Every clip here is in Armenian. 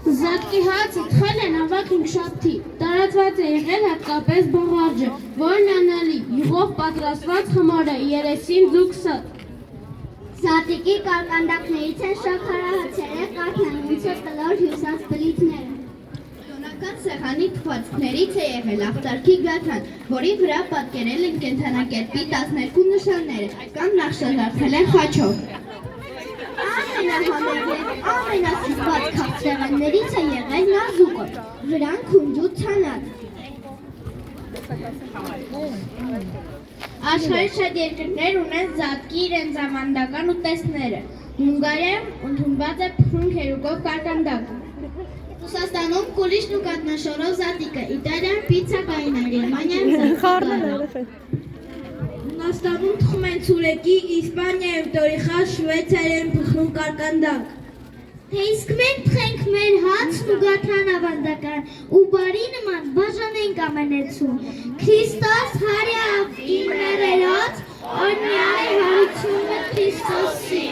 Զատկի հացը թխել են ավակ 5 շաբթի, տարածված է եղել հատկապես բաղարջը, որն անալի, յուղով պատրաստված խմորը, երեսին ձուկսատ։ Զատիկի կարկանդակներից են շաքարահացերը, կաթնանունցը, կլոր հյուսած բլիթները։ Տոնական սեղանի թխվածքներից է եղել աղտարքի գաթան, որի վրա պատկերել են կենդանակերպի 12 նշանները կամ նախշազարդել են խաչով։ Ամենահամեղ և ամենասիրված քաղցրեղեններից է եղել նազուկը, վրան քունջու ցանած։ Աշխարհի շատ երկրներ ունեն զատկի իրենց ավանդական ուտեստները։ Հունգարիայում ընդունված է փխրուն հերուկով կարկանդակը։ Ռուսաստանում կուլիշն ու կատնաշորով զատիկը, Իտալիայում պիցցա կայնար, Գերմանիայում զատիկը։ Հունաստանում թխում են ցուրեկի, Իսպանիայում տորիխա, Շվեյցարիայում փխրուն կարկանդակ։ Թե իսկ մենք թխենք մեր հացն ու գաթան ավանդական ու բարի նման բաժանենք ամենեցուն։ Քրիստոս հարյավ իններերոց, օրնյայ հարությունը Քրիստոսի։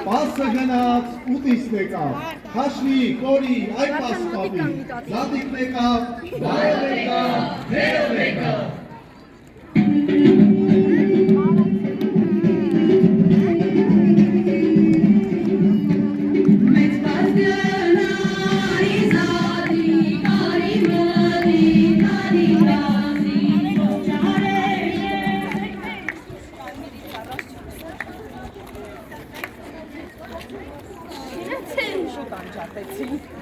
Պասը գնաց, ուտիսն եկավ, հաշվի, կորի, այ պաս պապի, զատիկն եկավ, բայով եկավ, ներով եկավ։ Շուտ անջատեցին։